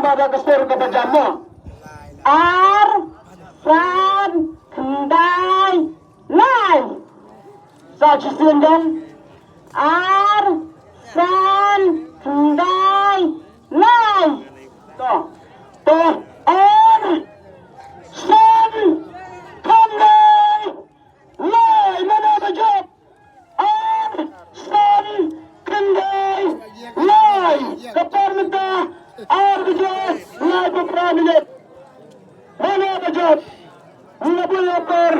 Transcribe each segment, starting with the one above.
pada kesur ke pejamnya. Ar, Fran, Kendai, Lai. Saja sendiri. Ar, Fran, Kendai, Lai. Tuh, tuh, Ar, Fran, Kendai, Lai. Mana bejat? Ar, Fran, Kendai, Lai. Kapar minta. Ar bejat, Lai beberapa minit. Mana bejat? Mana boleh per?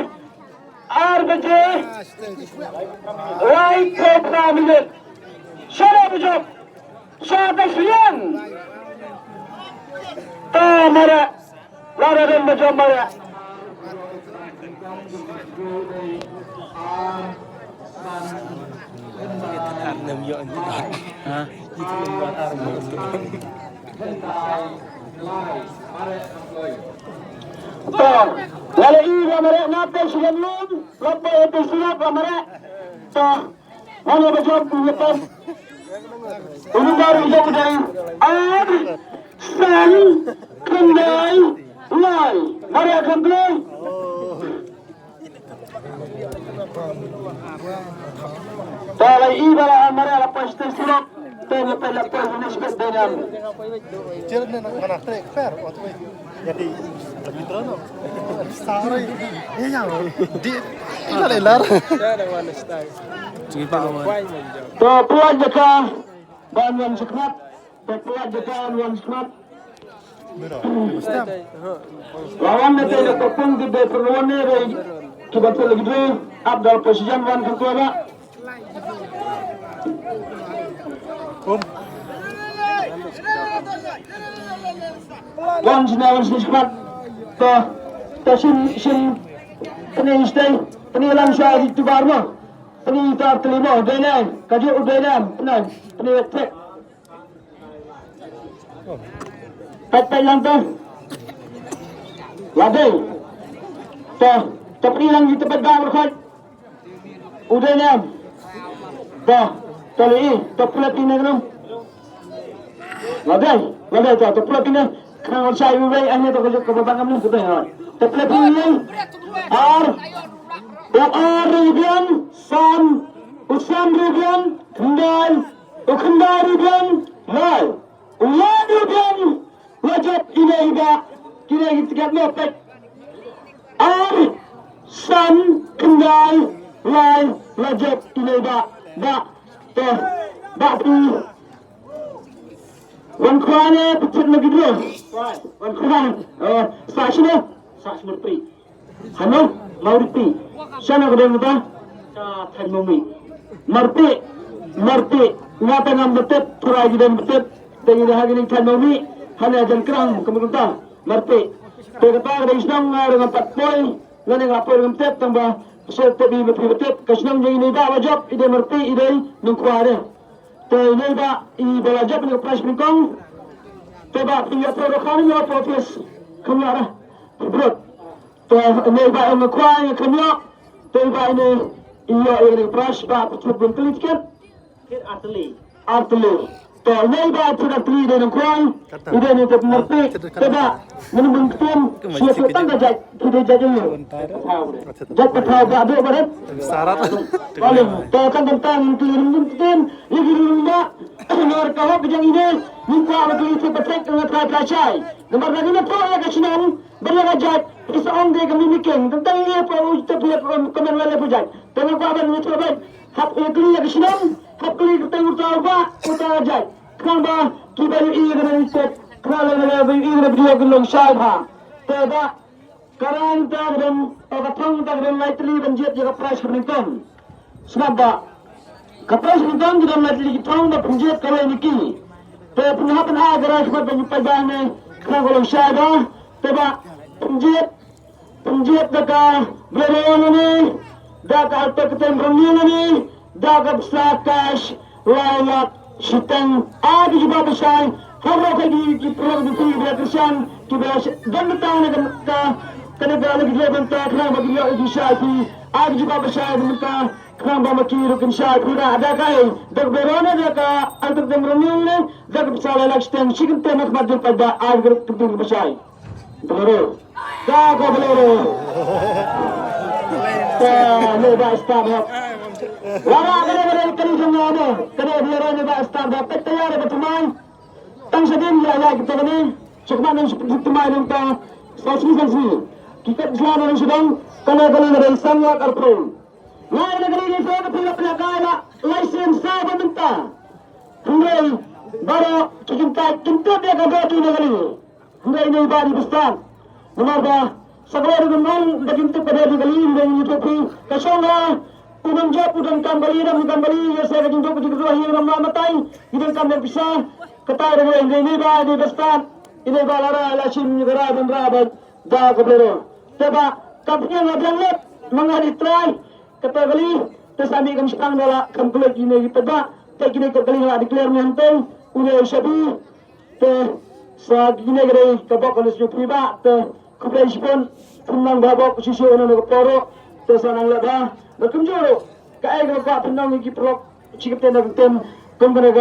Ar bejat, Lai beberapa minit. Siapa bejat? Siapa siang? Mara, lara dan bejat mara. Lalu ini mara napa sebelum napa itu sudah mara. Mana bejat lepas. Ini baru bejat dari Ar, San, Kendai, Lai. Mari akan beli. Kalau ibarat mari lepas tersirat, lepas ini sebab dengan. Jangan nak trek fair waktu itu. Jadi lebih terang. Sorry. Ya, di ini lelar. Puan jaka banwan sekmat, puan jaka banwan sekmat. Lawan nanti ada topung di perluan ni, kita lagi dulu. Abdul Presiden wan ketua pak. Wan senawan sekmat. Sin penistai penilang syah di Tubarma. Penita terima udainan, kaji udainan, penilai. Pat lang to. Ladai. Penilang di tempat gambar kan. Udainan. Tali, pulatin na gano'n. Ladai, pulatin na. Kang saya ulay, ano to kababangan mo putay. Pulatin na. Ar Rubian, Sam, Usam Rubian, Kendal, Ukendal Rubian, Lai, Ulad Rubian, Wajib Inaiba, kita tiga lopek. Ar, Sam, Kendal, Lai, Wajib Inaiba, Batu. Wan Kuane pecet lagi dulu. Wan Kuane, Sas Murti. Hano, Mauriti. Sana kedai kita, Thai Mumi. Marti, ngapa ngam betet, purai jidan betet, dengan dah gini Thai Mumi, hanya ajan kerang kemudian Marti. Kita ada isnang dengan 4 poin, dengan ngapa dengan betet tambah setepi betet, kesenang jadi ini dah wajib, ide Marti, ide nungkuare. Ini dah i wajib dengan pres bingkong, coba tinggal produkan ya profes kemana, berat. Ini dah nungkuare kemana. Tiba ini ia ini pras ba cukup bentuknya arteli. Ini ba sudah teli dengan kuai. Ini ni tak mengerti. Tiba menunggu ketum siapa tangga kita jadi. Jat tahu ba ada berat. Syarat. Kalau kan tentang ketum ini rumah nomor kau bijang ini muka betul itu betul dengan tercacai. Nomor lagi ni tu ya kasihan berlagak. Isa on dia kami mikir tentang ini apa kita punya komen wala pujai. Tengok apa yang itu baik. Hak ikli ya kesinam, hak ikli kita urut apa kita ajai. Kenapa kita ini dengan itu? Kenapa ini dengan dia gelong syaiha. Tiba karan tagram atau thang tagram lightly banjir jaga price pernikahan. Sebab kapras pernikahan kita lightly thang dan banjir kalau ini ki. Tiba pernikahan agar sebab banjir pajane kenapa gelong syaiha. Tiba Penjit daga belayan ini, daga alta ketembrang ini, daga besar cash, layak, sitang, ada juga besar. Kalau kaki di perlu dipilih berkesan, kita jangan tahu nak kena beralih dia bentar, kenapa dia itu syaifi, ada juga besar mereka kerang bamakiru kinsyai pura ada kai dak berona dak antuk dem renyung ne dak pesala lak steng chicken temat madu pada agar keting besai bolero dak bolero ne ba start wala kada kali jangana kada bolero ne ba start dak tayar betumai tang sedin ya kita ni cuma nan betumai nan ta sasi kita Islam sedang kali dari sangat arpun Lai negeri ini saya kepilih na license saya minta. Hingga baru kita dia kagak tu negeri. Hingga ini bari besar. Menapa segala dengan begitu pada negeri ini tapi kesana udang jap udang kambali dan kambali ya saya kejunjuk begitu akhir ramai matai udang kambali bisa ketar dengan ini bari besar. Ini balara lasim negara dan rabat dah kebelero. Coba kampungnya ngadang let mengali try. Kata kali tersambi kami sekarang dalam kampung ini kita dah tak kini kali nak declare menyantai udah syabi te sagini gede kabak kalau sejuk priba te kuplai pun penang babak posisi orang nak poro te sanang lada berkunjung kai kabak penang lagi pelok cikap nak tem kembali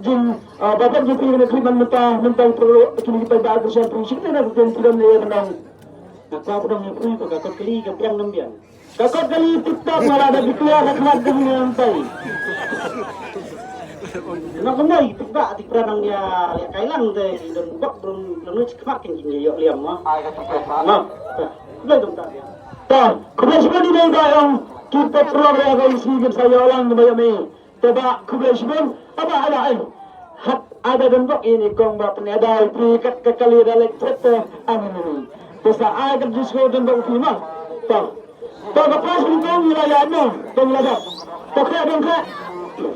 jin babak jupi kena kriman mentang perlu kini kita dah bersama prinsip nak tem tidak ni penang nak kau penang yang pun kakak kali kepiang nambian kakak kali TikTok malah ada dikeluar kakak dengan lantai. Nak kembali TikTok nang dia kailang deh dan bak belum kemakin gini yuk liam mah. Mah, belum tak. Tak, kebiasaan ini yang kita perlu berada sedikit saya ulang banyak ni. Coba kebiasaan apa ada hat ada bentuk ini kong bapa ni ada ikat kekali dalam cerita angin. Terus ada justru bentuk film. Tak. Kau lepas ni kau wilayah mana? Kau wilayah. Kau kena